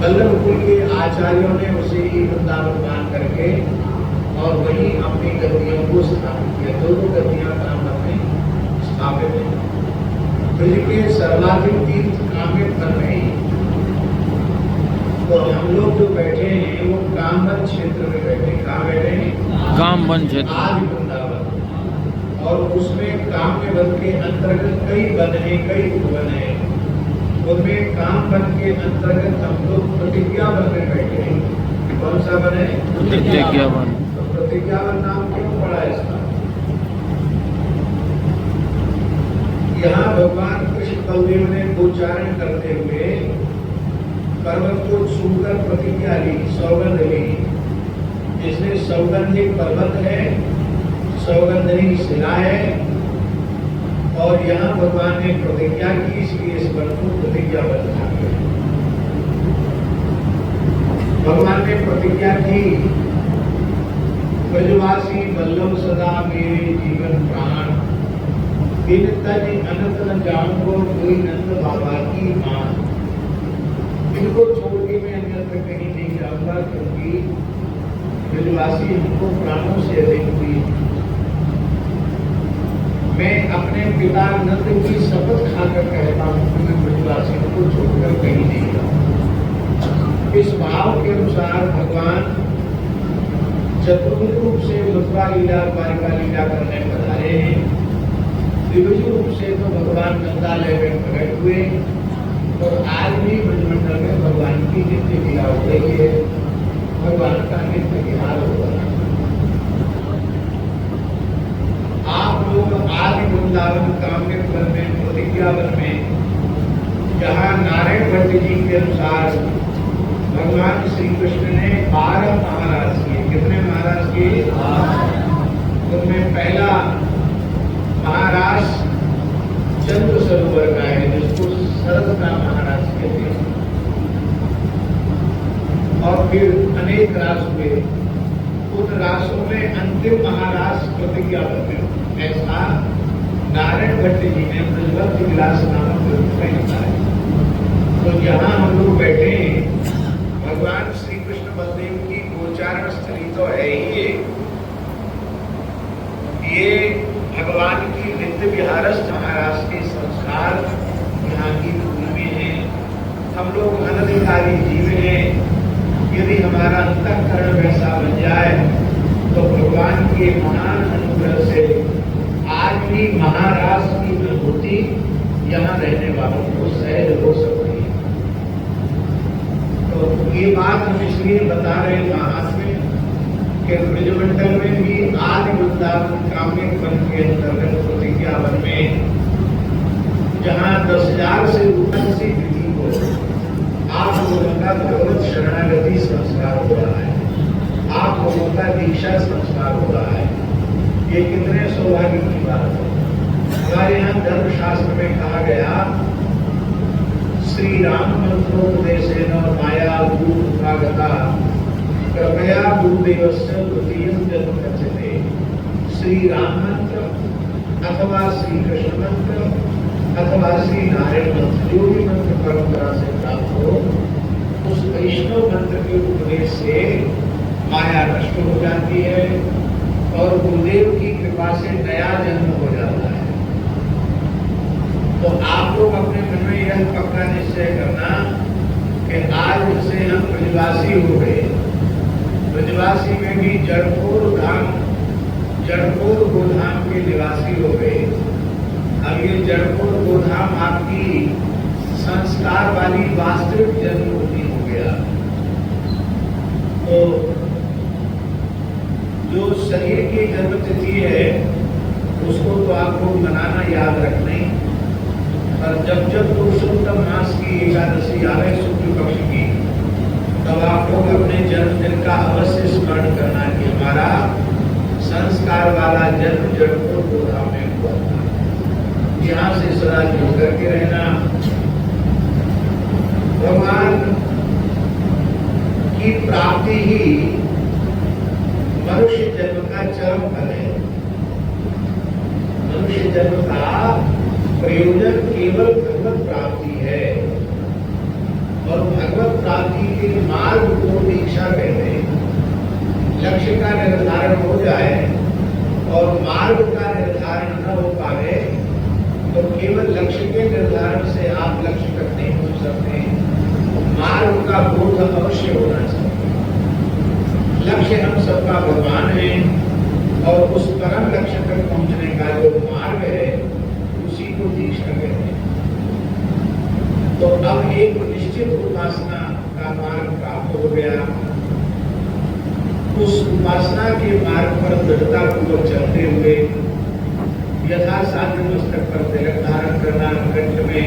वल्लभ कुल के आचार्यों ने उसे ही वृंदावन मान करके और वही अपनी गद्दियों को स्थापित किया। दो गद्दियां कामत में स्थापित है। ब्रज के सर्वाधिक तीर्थ कामित बन रहे हैं। तो हम लोग जो बैठे हैं वो कामवन क्षेत्र में बैठे हैं। कहाँ बैठे हैं? कामवन क्षेत्र। आदि वृंदावन। और उसमें काम्य वन के अंतर्गत कई वन है, कई उपवन है। उनमें काम वन के अंतर्गत हम लोग प्रतिज्ञा वन में बैठे हैं। कौन सा वन है? प्रतिज्ञा वन। तो प्रतिज्ञा वन नाम क्यों पड़ा इसका? यहाँ भगवान कृष्ण बलदेव ने गोचारण करते हुए पर्वत को छूकर प्रतिज्ञा ली, सौगंध ली। इसलिए सौगंधिक पर्वत है, सौगंधनी शिला है। और यहाँ भगवान ने प्रतिज्ञा की, इसलिए इस वन को प्रतिज्ञा वन कहा गया। भगवान ने प्रतिज्ञा की, ब्रजवासी वल्लभ सदा मेरे जीवन प्राण, बिन तज अनंत न जाऊंगो कोई नंद बाबा की मान। इनको छोड़ के मैं अन्यत्र कहीं नहीं जाऊंगा, क्योंकि ब्रजवासी हमको प्राणों से अधिक हुई। मैं अपने पिता नंद की शपथ खाकर कहता हूँ कि मैं ब्रजवासियों को छोड़कर कहीं नहीं जाऊंगा। इस भाव के अनुसार भगवान चतुर्थ रूप से मथुरा लीला, द्वारिका लीला करने पधारे हैं। द्विभुज रूप से तो भगवान नंदालय में प्रकट हुए और आज भी ब्रजमंडल में भगवान की नित्य लीला हो रही है। भगवान का नित्य विहार हो रहा है। आप लोग आदि वृंदावन काम्य वन में, प्रतिज्ञा वन में, जहाँ नारायण भट्ट जी के अनुसार भगवान श्री कृष्ण ने 12 महाराज किए। कितने महाराज किए? उनमें पहला महाराज चंद्र सरोवर का है, जिसको शरद का महाराज कहते हैं। और फिर अनेक रास हुए। उन रासों में अंतिम महाराज प्रतिज्ञा वन। ऐसा नारायण भट्ट जी ने ब्रजवंत विलास नामक ग्रंथ में लिखा है। तो जहाँ हम लोग बैठे हैं, भगवान श्री कृष्ण बलदेव की गोचारण स्थली तो है ही ये भगवान की नित्य विहारस्थ महाराज के संस्कार यहाँ की भूमि में है। हम लोग अनधिकारी जीव हैं। यदि हमारा अंतःकरण वैसा बन जाए तो भगवान के महान अनुग्रह से आज भी महाराज की अनुभूति यहाँ रहने वालों को सहज हो सकती है। तो ये बात हम इसलिए बता रहे हैं महात्मा कि ब्रजमंडल में भी आदि वृंदावन काम्य वन के अंतर्गत प्रतिज्ञा वन में, जहाँ 10,000 से ऊपर से विधि को आप लोगों का भगवत शरणागति संस्कार हो रहा है, आप लोगों का दीक्षा संस्कार हो रहा है। ये कितने सौभाग्य की बात है। हमारे यहाँ धर्मशास्त्र में कहा गया, श्री राम मंत्रोपदेशेन माया भूतागता कृपया गुरुदेवस्य तृतीयं जन्म कथ्यते। श्री राम मंत्र अथवा श्री कृष्ण मंत्र अथवा श्री नारायण मंत्र, जो भी मंत्र परंपरा से प्राप्त हो, उस वैष्णव मंत्र के उपदेश से माया नष्ट हो जाती है और गुरुदेव की कृपा से नया जन्म हो जाता है। तो आप लोग अपने मन में यह पक्का निश्चय करना कि आज से हम ब्रजवासी हो गए। ब्रजवासी में भी जड़पुर गोधाम के निवासी हो गए। अब ये जड़पुर गोधाम आपकी संस्कार वाली वास्तविक जन्मभूमि हो गया। तो जो शरीर की जन्म तिथि है उसको तो आपको मनाना याद रखना ही। और जब जब पुरुषोत्तम मास की एकादशी आवे शुक्ल पक्ष की, तब आप लोग अपने जन्मदिन का अवश्य स्मरण करना कि हमारा संस्कार वाला जन्म जड़पुर गोधाम में हुआ था। यहाँ से सदा जुड़ करके रहना। भगवान की प्राप्ति ही मनुष्य जन्म का चरम फल है। मनुष्य जन्म का प्रयोजन केवल भगवत प्राप्ति है और भगवत प्राप्ति प्राप्ति के मार्ग को दीक्षा कहते हैं। लक्ष्य का निर्धारण हो जाए और मार्ग का निर्धारण न हो पाए तो केवल लक्ष्य के निर्धारण से आप लक्ष्य तक नहीं पहुंच सकते। मार्ग का बोध अवश्य होना चाहिए। लक्ष्य हम सबका भगवान है और उस परम लक्ष्य तक पहुंचने का जो मार्ग है उसी को दीक्षा कहते हैं। तो अब एक निश्चित उपासना का मार्ग प्राप्त हो गया। उस उपासना के मार्ग पर दृढ़ता पूर्वक चलते हुए यथासाध्य मस्तक पर तिलक धारण करना, कंठ में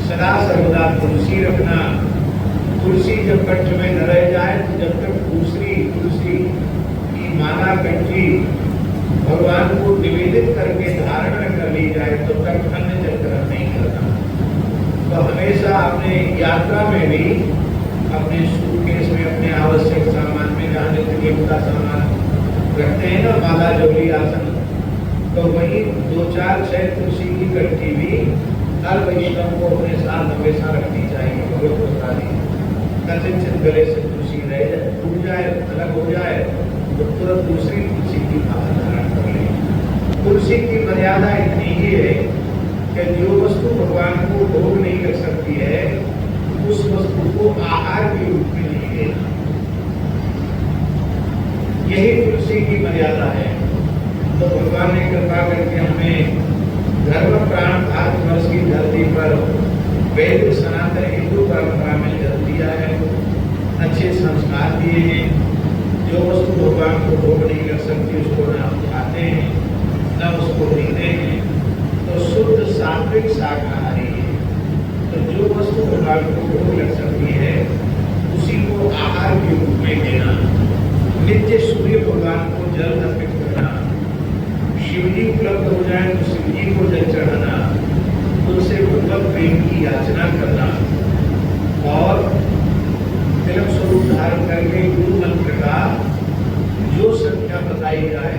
सदा सर्वदा तुलसी रखना। तुलसी जब कंठ में न रह जाए तो जब तक दूसरी तुलसी की माला कंठी भगवान को निवेदित करके धारण न कर ली जाए तो तक अन्य जल ग्रहण नहीं करना। तो हमेशा अपने यात्रा में भी अपने सूटकेस में अपने आवश्यक सामान में जहाँ नित्य नियम का सामान रखते हैं ना, माला जोड़ी आसन, तो वही 2, 4, 6 तुलसी की कंठी भी हर वैष्णव को अपने साथ हमेशा रखनी चाहिए। भगवत प्रसादी कथित गले से तुलसी रह जाए, टूट जाए, अलग हो जाए तो तुरंत दूसरी तुलसी की माला धारण कर ले। तुलसी की मर्यादा इतनी ही है कि जो वस्तु भगवान को भोग नहीं कर सकती है उस वस्तु को आहार के रूप में नहीं लेना। यही तुलसी की मर्यादा है। तो भगवान ने कृपा करके हमें धर्म प्राण भारतवर्ष की धरती पर वैदिक सनातन हिंदू परंपरा में जन्म दिया है, अच्छे संस्कार दिए हैं। जो वस्तु भगवान को भोग नहीं कर सकती उसको न हम खाते हैं न उसको पीते हैं, तो शुद्ध सात्विक शाकाहारी है। तो जो वस्तु भगवान को भोग लग सकती है उसी को आहार के रूप में देना। नित्य सूर्य भगवान को जल अर्पित करना, शिव जी उपलब्ध हो जाए तो शिव जी को जल चढ़ाना, उनसे भगवत प्रेम की याचना करना और तिलक स्वरूप धारण करके गुरु मंत्र का जो संख्या बताई जाए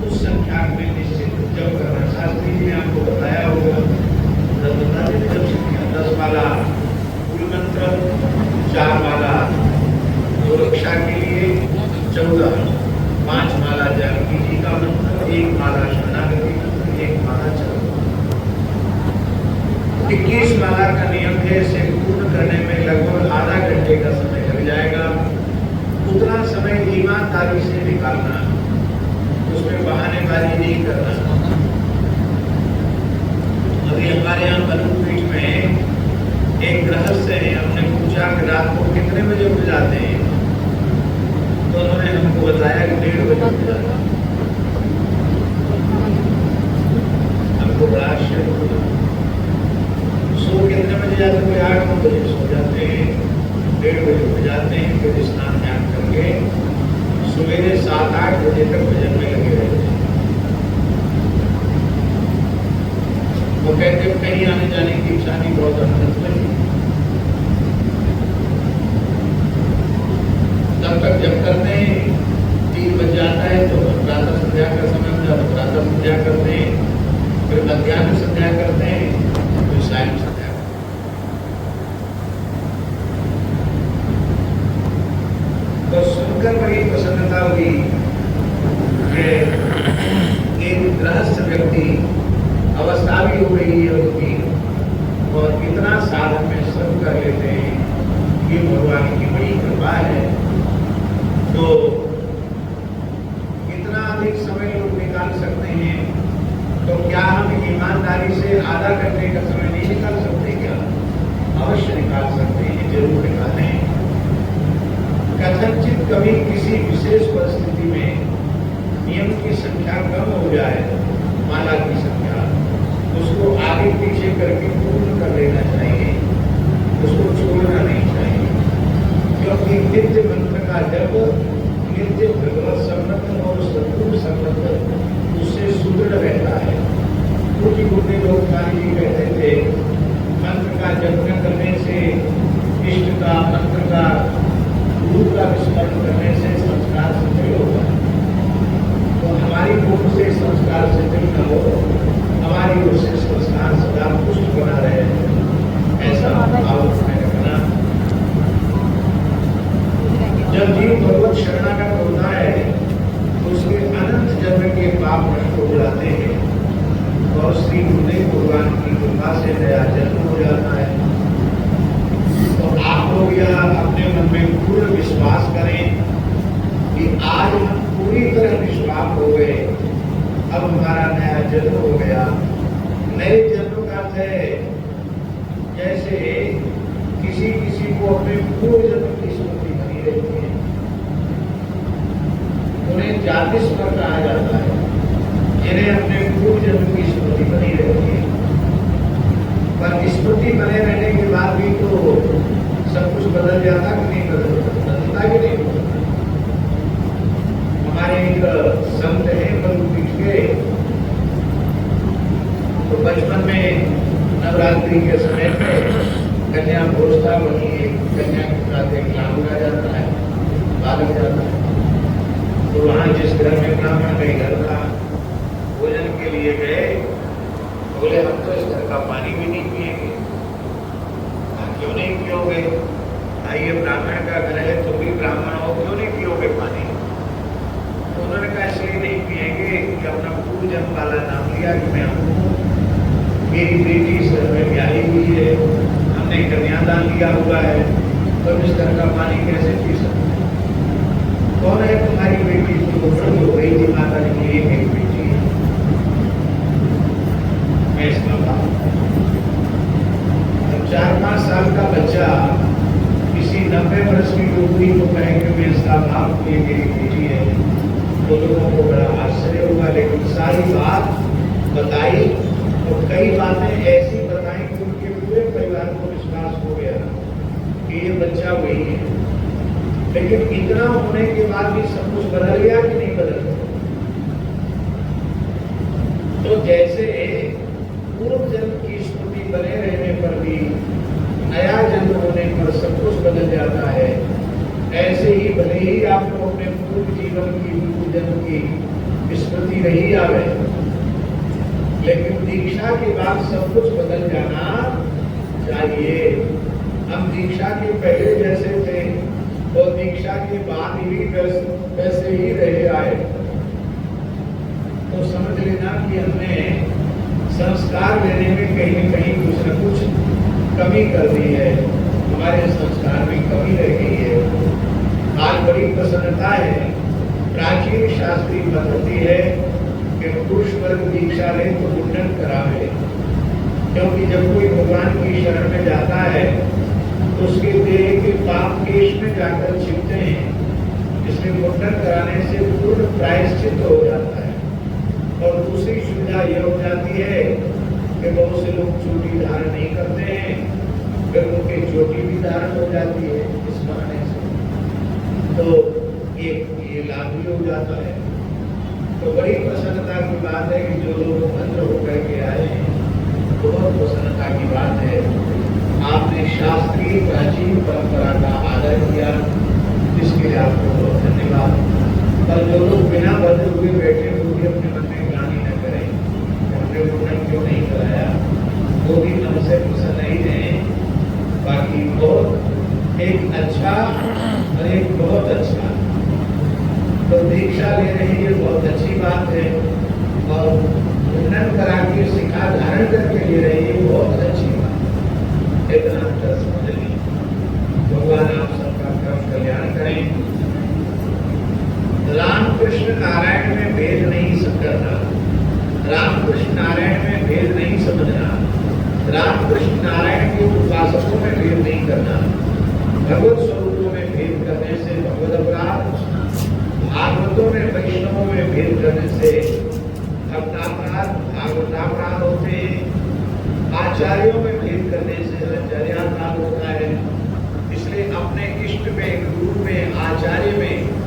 उस संख्या में निश्चित जप करना। शास्त्री जी ने आपको बताया होगा, बता देते जब संख्या 10 माला गुरु मंत्र, 4 माला सुरक्षा के लिए, 14, 5 माला जानकी जी का मंत्र, 1 माला शरणागति मंत्र, 1 माला चरण। 21 माला का नियम है। इसे पूर्ण करने में लगभग आधा घंटे का समय लग जाएगा। उतना समय ईमानदारी से निकालना, उसमें बहानेबाजी नहीं करना। अभी हमारे यहाँ बलूपीठ में एक गृहस्थ है, हमने पूछा कि रात को कितने बजे उठ जाते हैं, तो उन्होंने हमको बताया कि 1:30 बजे उठ जाता। हमको बड़ा आश्चर्य हुआ। सो कितने बजे जाते हैं? 8-9 बजे सो जाते हैं, 1:30 बजे उठ जाते हैं, फिर स्नान ध्यान करके सवेरे 7-8 बजे तक भजन में लगे रहते हैं। वो कहते कहीं आने जाने की इच्छा नहीं, बहुत अनंत नहीं। तब तक जब करते हैं 3 बज जाता है तो प्रातः संध्या का समय हो जाता है, प्रातः संध्या करते हैं, फिर मध्याह्न संध्या करते हैं, फिर सायं संध्या। तो सुनकर बड़ी प्रसन्नता हुई कि एक गृहस्थ व्यक्ति, अवस्था भी हो गई है उसकी, और इतना साधन में श्रम कर लेते हैं, ये भगवान की बड़ी कृपा है। तो इतना अधिक समय लोग निकाल सकते हैं, तो क्या हम ईमानदारी से आधा घंटे का समय नहीं निकाल सकते? क्या अवश्य निकाल सकते हैं, जरूर निकालें। कथनचित कभी किसी विशेष परिस्थिति में नियम की संख्या कम हो जाए, माला की संख्या, उसको आगे पीछे करके पूर्ण कर लेना चाहिए, उसको छोड़ना नहीं चाहिए। क्योंकि नित्य मंत्र का जप, नित्य भगवत संबंध और सद्गुरु संबंध उससे सुदृढ़ रहता है। कुछ बुढ़े लोग जी कहते थे मंत्र का जप न करने से, इष्ट का मंत्र का गुरु का विस्मरण करने से संस्कार शिथिल होगा। तो हमारी ओर से संस्कार शिथिल न हो, हमारी ओर से संस्कार सदा पुष्ट बना रहे, ऐसा भाव में रखना। मन में पूर्ण विश्वास करें कि आज हम पूरी तरह निष्पाप हो गए, अब हमारा नया जन्म हो गया। नए जन्म का अर्थ है जैसे किसी किसी को अपने पूर्व जन्म की स्मृति बनी रहती है, उन्हें जाति स्मरण कहा जाता है, जिन्हें अपने पूर्व जन्म की स्मृति बनी रहती है। पर स्मृति बने रहने के बाद भी तो सब कुछ बदल जाता कि नहीं बदलता कि नहीं बदलता। हमारे एक संत है बलूपीठ के, तो बचपन में नवरात्रि के समय में कन्या भोज था, वहीं एक कन्या के साथ एक लाडू जाता है, बालक जाता है। तो वहाँ जिस घर में ब्राह्मण का घर था, भोजन के लिए गए, बोले हम तो इस घर का पानी भी नहीं पिएंगे। क्यों नहीं पियोगे? भाई ये ब्राह्मण का घर है, तुम भी ब्राह्मण हो, क्यों नहीं पियोगे पानी? तो उन्होंने कहा इसलिए नहीं पिएंगे कि अपना पूर्व जन्म वाला नाम लिया कि मैं हूँ, मेरी बेटी इस घर में ब्याही हुई है, हमने कन्यादान लिया हुआ है, तो इस घर का पानी कैसे पी सकते? कौन है तुम्हारी बेटी? जो बड़ी हो गई थी माता जी की एक बेटी है, मैं इसका बाप। 4-5 साल का बच्चा किसी 90 वर्ष की डोगरी को कहे कि मैं इसका बाप, ये मेरी बेटी है, तो लोगों को बड़ा आश्चर्य हुआ। लेकिन सारी बात बताई और कई बातें ऐसी बताई कि उनके पूरे परिवार को विश्वास हो गया कि ये बच्चा वही है। लेकिन इतना होने के बाद भी सब कुछ बदल गया कि नहीं बदल गया? तो जैसे पूर्व जन्म की स्मृति बने रहने पर भी नया जन्म होने पर सब कुछ बदल जाता है, ऐसे ही भले ही आपको अपने पूर्व जीवन की, पूर्व जन्म की स्मृति नहीं आवे, लेकिन दीक्षा के बाद सब कुछ बदल जाना चाहिए। हम दीक्षा के पहले जैसे थे और दीक्षा के बाद ही वैसे ही रहे आए, तो समझ लेना कि हमने संस्कार लेने में कहीं न कहीं कुछ न कुछ कमी कर दी है, हमारे संस्कार में कमी रह गई है। आज बड़ी प्रसन्नता है, प्राचीन शास्त्रीय पद्धति है कि पुरुष वर्ग दीक्षा ले तो मुंडन करावे, क्योंकि जब कोई भगवान की शरण में जाता है तो उसके देह के पाप केश में जाकर छिपते हैं, इसलिए मुंडन कराने से पूर्ण प्रायश्चित हो जाता है। और दूसरी सुविधा यह हो जाती है कि बहुत से लोग चोटी धारण नहीं करते हैं, फिर उनके चोटी भी धारण हो जाती है इस बहाने से, तो ये लाभ भी हो जाता है। तो बड़ी प्रसन्नता की बात है कि जो लोग भद्र होकर के आए हैं, बहुत प्रसन्नता की बात है। आपने शास्त्रीय प्राचीन परंपरा का आदर किया, इसके लिए आपको बहुत धन्यवाद। पर जो लोग बिना भद्र हुए बैठे वो भी अपने मन में ग्लानि न करें, हमने मुंडन क्यों नहीं कराया, वो भी हमसे प्रसन्न नहीं रहे। बाकी बहुत एक अच्छा और एक बहुत अच्छा, तो दीक्षा ले रही है, बहुत अच्छी बात है, और मुंडन करा के शिखा धारण करके ले रही है, बहुत अच्छी बात है। इतना अंतर समझ ली। भगवान आप सबका कर्म कल्याण करें। रामकृष्ण नारायण में भेद नहीं करना, रामकृष्ण नारायण में भेद नहीं समझना, रामकृष्ण नारायण के उपासकों में भेद नहीं करना, भगवत स्वरूपों में भेद करने से भगवत अपराध, भागवतों में वैष्णवों में भेद करने से भक्तापराध, भागवतापराध होते हैं, आचार्यों में भेद करने से आचार्यापराध होता है। इसलिए अपने इष्ट में, गुरु में, आचार्य में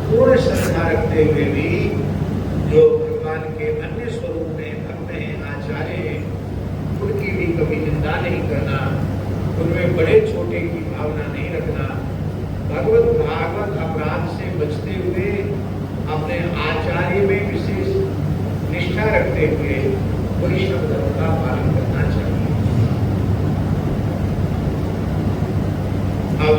पूर्ण श्रद्धा रखते हुए भी जो भगवान के अन्य स्वरूप में भक्त हैं, आचार्य हैं, उनकी भी कभी निंदा नहीं करना, उनमें बड़े छोटे की भावना नहीं रखना, भगवत भागवत अपराध से बचते हुए अपने आचार्य में विशेष निष्ठा रखते हुए वैष्णव धर्म का पालन करना चाहिए। अब